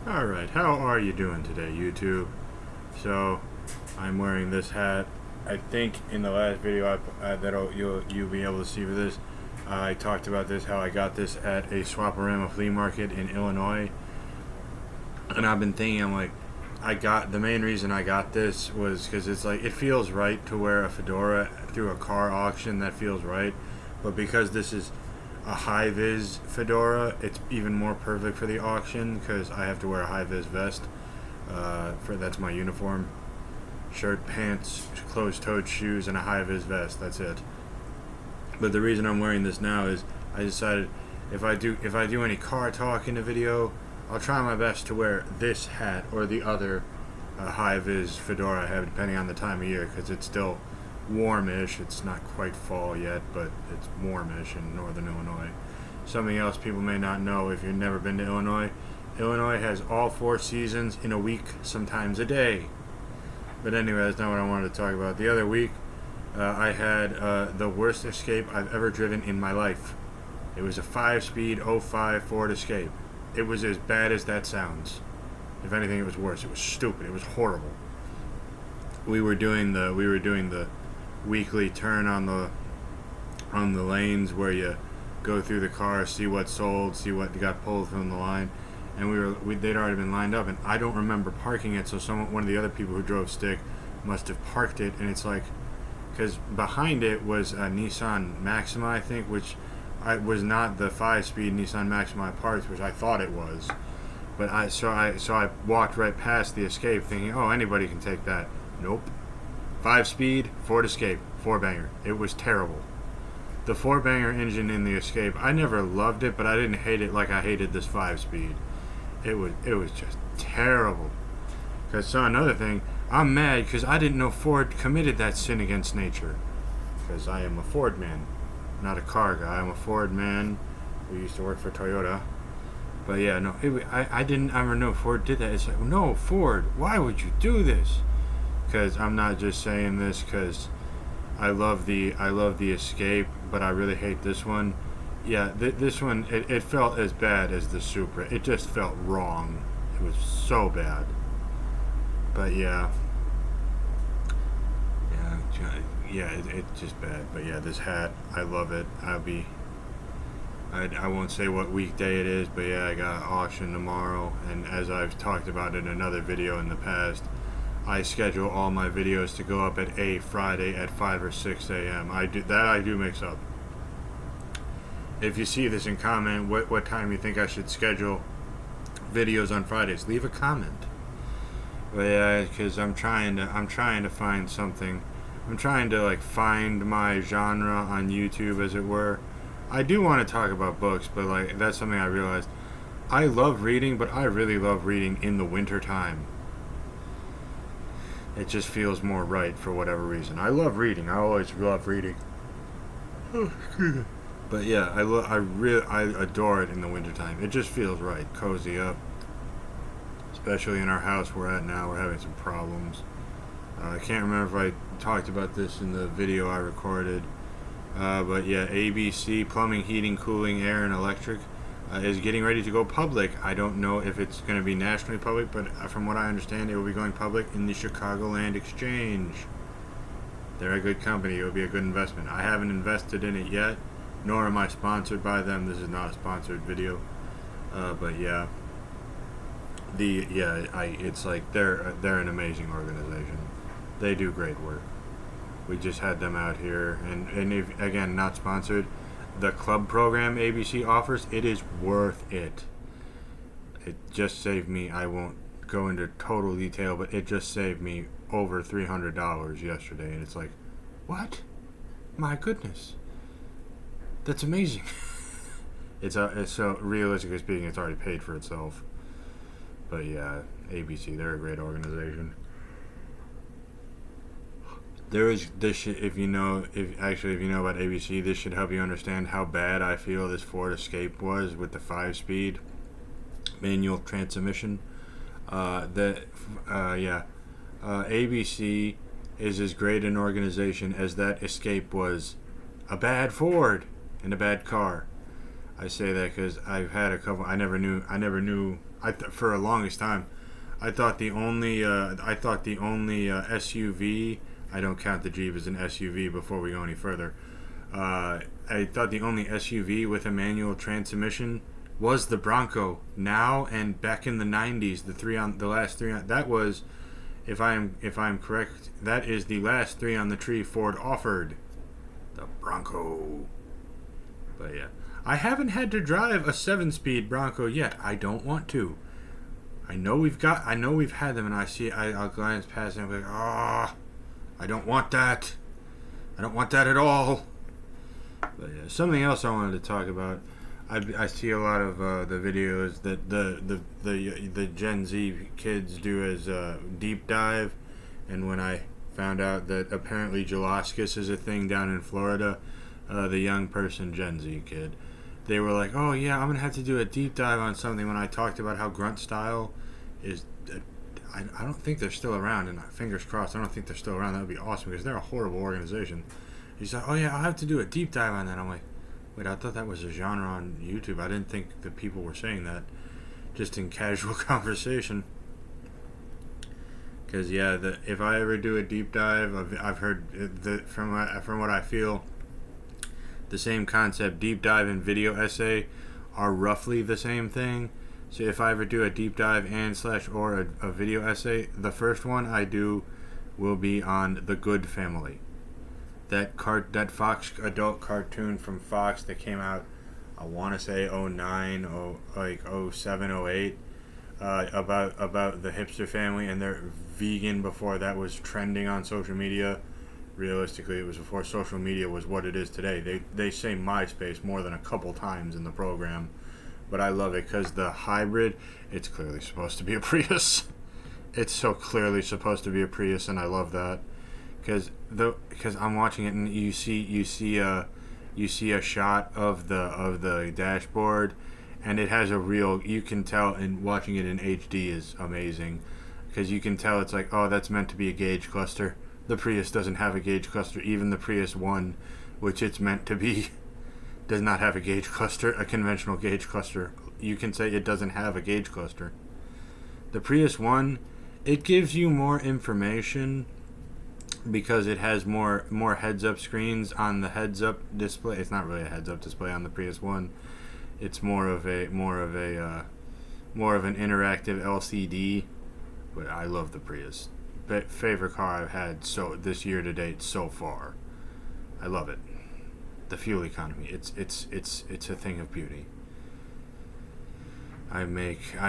Alright, how are you doing today, YouTube? So, I'm wearing this hat. I think in the last video you'll be able to see for this, I talked about this, how I got this at a Orama Flea Market in Illinois. And I've been thinking, I'm like, the main reason I got this was because it's like, it feels right to wear a fedora through a car auction, that feels right. But because this is a high-vis fedora, it's even more perfect for the auction because I have to wear a high-vis vest. That's my uniform: shirt, pants, closed-toed shoes, and a high-vis vest. That's it. But the reason I'm wearing this now is I decided if I do any car talk in the video, I'll try my best to wear this hat or the other high-vis fedora I have, depending on the time of year, because it's still warmish. It's not quite fall yet, but it's warmish in northern Illinois. Something else people may not know if you've never been to Illinois: Illinois has all 4 seasons in a week, sometimes a day. But anyway, that's not what I wanted to talk about. The other week, I had the worst Escape I've ever driven in my life. It was a 5-speed '05 Ford Escape. It was as bad as that sounds. If anything, it was worse. It was stupid. It was horrible. We were doing the weekly turn on the lanes where you go through the car, see what sold, see what got pulled from the line, and they'd already been lined up, and I don't remember parking it. So one of the other people who drove stick must have parked it, and it's like, because behind it was a Nissan Maxima, I think, which was not the 5-speed Nissan Maxima I parked, which I thought it was. But I walked right past the Escape, thinking, oh, anybody can take that. Nope. 5-speed Ford Escape, 4-banger. It was terrible. The 4-banger engine in the Escape, I never loved it, but I didn't hate it like I hated this 5-speed. It was just terrible. So another thing, I'm mad because I didn't know Ford committed that sin against nature. Because I am a Ford man, not a car guy. I'm a Ford man who used to work for Toyota. But yeah, no, I didn't ever know Ford did that. It's like, no, Ford, why would you do this? Because I'm not just saying this because I love the Escape, but I really hate this one. Yeah, this one, it felt as bad as the Supra. It just felt wrong. It was so bad. But yeah, it's just bad. But yeah, this hat, I love it. I won't say what weekday it is, but yeah, I got an auction tomorrow, and as I've talked about in another video in the past, I schedule all my videos to go up at a Friday at 5 or 6 a.m. I do mix up. If you see this and comment what time you think I should schedule videos on Fridays, leave a comment. But yeah, because I'm trying to find something. I'm trying to find my genre on YouTube, as it were. I do want to talk about books, but that's something I realized. I love reading, but I really love reading in the winter time. It just feels more right for whatever reason. I love reading. I always love reading. But yeah, I adore it in the wintertime. It just feels right. Cozy up. Especially in our house we're at now. We're having some problems. I can't remember if I talked about this in the video I recorded. But yeah, ABC, Plumbing, Heating, Cooling, Air, and Electric, is getting ready to go public. I don't know if it's going to be nationally public, but from what I understand, it will be going public in the Chicagoland Exchange. They're a good company. It will be a good investment. I haven't invested in it yet, nor am I sponsored by them. This is not a sponsored video. But yeah, it's like they're an amazing organization. They do great work. We just had them out here, and if, again, not sponsored, the club program ABC offers, it is worth it. It just saved me, I won't go into total detail, but it just saved me over $300 yesterday, and it's like, what? My goodness. That's amazing. It's so, realistically speaking, it's already paid for itself. But yeah, ABC, they're a great organization. If you know about ABC, this should help you understand how bad I feel this Ford Escape was with the 5-speed manual transmission. ABC is as great an organization as that Escape was a bad Ford and a bad car. I say that because I've had a couple. I never knew. For a longest time, I thought the only SUV. I don't count the Jeep as an SUV. Before we go any further, I thought the only SUV with a manual transmission was the Bronco. Now and back in the '90s, the last three on that was, if I'm correct, that is the last three on the tree Ford offered, the Bronco. But yeah, I haven't had to drive a 7-speed Bronco yet. I don't want to. I know we've had them, and I'll glance past and I'm like, I don't want that. I don't want that at all. But yeah, something else I wanted to talk about. I see a lot of the videos that the Gen Z kids do as deep dive, and when I found out that apparently Jalaskis is a thing down in Florida, the young person Gen Z kid, they were like, oh yeah, I'm gonna have to do a deep dive on something. When I talked about how grunt style is, I don't think they're still around, and fingers crossed, I don't think they're still around. That would be awesome because they're a horrible organization. He's like, oh yeah, I'll have to do a deep dive on that. I'm like, wait, I thought that was a genre on YouTube. I didn't think that people were saying that just in casual conversation. Because yeah, if I ever do a deep dive, I've heard from what I feel, the same concept, deep dive and video essay, are roughly the same thing. So if I ever do a deep dive or a video essay, the first one I do will be on The Good Family. That Fox adult cartoon from Fox that came out, I want to say 09, like 07, 08, about the hipster family, and they're vegan before that was trending on social media. Realistically, it was before social media was what it is today. They say MySpace more than a couple times in the program, but I love it because the hybrid, it's clearly supposed to be a Prius. It's so clearly supposed to be a Prius, and I love that. Because I'm watching it and you see a shot of the dashboard, and it has you can tell, and watching it in HD is amazing because you can tell it's like, oh, that's meant to be a gauge cluster. The Prius doesn't have a gauge cluster. Even the Prius 1, which it's meant to be, does not have a gauge cluster, a conventional gauge cluster. You can say it doesn't have a gauge cluster. The Prius 1, it gives you more information because it has more heads-up screens on the heads-up display. It's not really a heads-up display on the Prius 1. It's more of an interactive LCD. But I love the Prius. Favorite car I've had this year to date so far. I love it. The fuel economy. It's a thing of beauty. I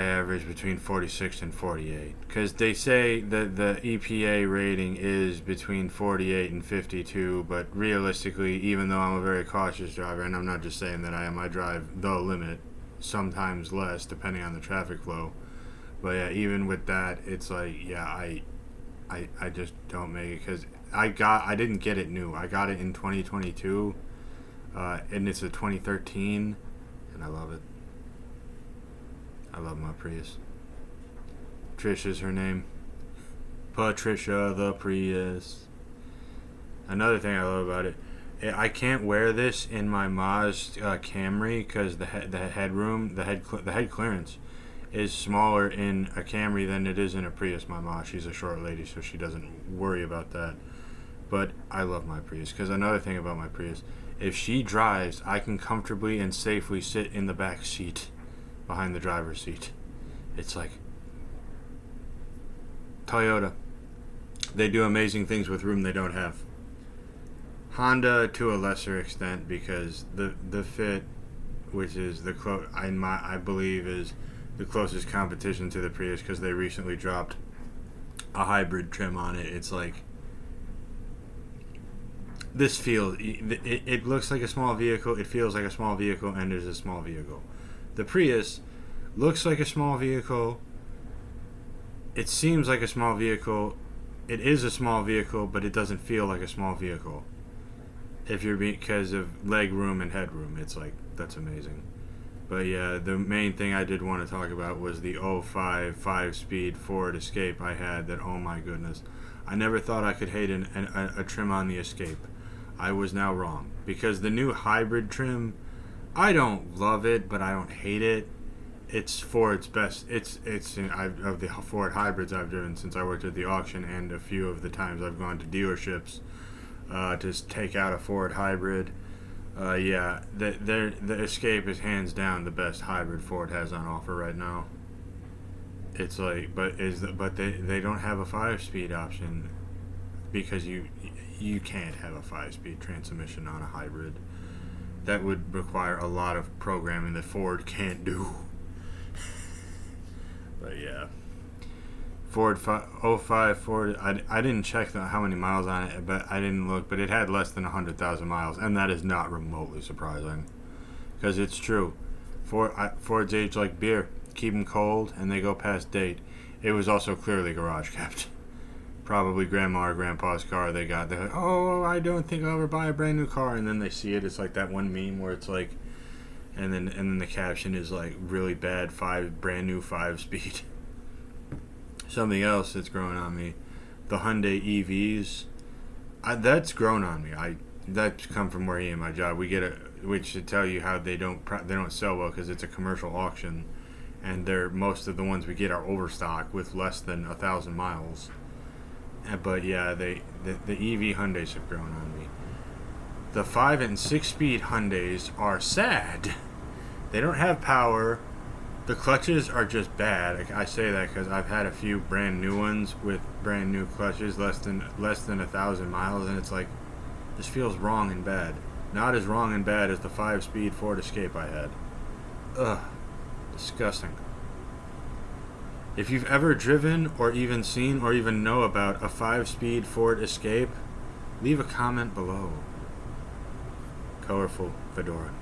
average between 46 and 48 because they say that the EPA rating is between 48 and 52, but realistically, even though I'm a very cautious driver, and I'm not just saying that I drive the limit, sometimes less depending on the traffic flow, but yeah, even with that, it's like, yeah, I just don't make it because I didn't get it new. I got it in 2022, and it's a 2013, and I love it. I love my Prius. Trish is her name. Patricia the Prius. Another thing I love about it, I can't wear this in my Maz Camry because the head clearance is smaller in a Camry than it is in a Prius. My Ma, she's a short lady, so she doesn't worry about that. But I love my Prius because another thing about my Prius, if she drives, I can comfortably and safely sit in the back seat behind the driver's seat. It's like Toyota. They do amazing things with room they don't have. Honda to a lesser extent because the Fit, which is I believe is the closest competition to the Prius because they recently dropped a hybrid trim on it. It's like this feels it looks like a small vehicle, it feels like a small vehicle, and is a small vehicle. The Prius looks like a small vehicle. It seems like a small vehicle. It is a small vehicle, but it doesn't feel like a small vehicle. Because of leg room and headroom, it's like, that's amazing. But yeah, the main thing I did want to talk about was the 05 5-speed Ford Escape I had that, oh my goodness. I never thought I could hate a trim on the Escape. I was now wrong. Because the new hybrid trim I don't love it, but I don't hate it. It's Ford's best. Of the Ford hybrids I've driven since I worked at the auction, and a few of the times I've gone to dealerships to take out a Ford hybrid. Yeah, the Escape is hands down the best hybrid Ford has on offer right now. It's like, but they don't have a 5-speed option because you can't have a 5-speed transmission on a hybrid. That would require a lot of programming that Ford can't do. But yeah, '05 Ford. I didn't check how many miles on it, but I didn't look. But it had less than 100,000 miles, and that is not remotely surprising, because it's true. Fords age like beer. Keep them cold, and they go past date. It was also clearly garage kept. Probably grandma or grandpa's car they got. They're like, oh, I don't think I'll ever buy a brand new car. And then they see it. It's like that one meme where it's like, and then the caption is like, really bad brand new 5-speed. Something else that's growing on me, the Hyundai EVs. That's grown on me. That's come from working in my job. We get which should tell you how they don't sell well because it's a commercial auction, and most of the ones we get are overstock with less than 1,000 miles. But yeah, the EV Hyundais have grown on me. The 5 and 6-speed Hyundais are sad. They don't have power. The clutches are just bad. I say that because I've had a few brand new ones with brand new clutches, less than 1,000 miles, and it's like, this feels wrong and bad. Not as wrong and bad as the 5-speed Ford Escape I had. Ugh, disgusting. If you've ever driven or even seen or even know about a 5-speed Ford Escape, leave a comment below. Colorful Fedora.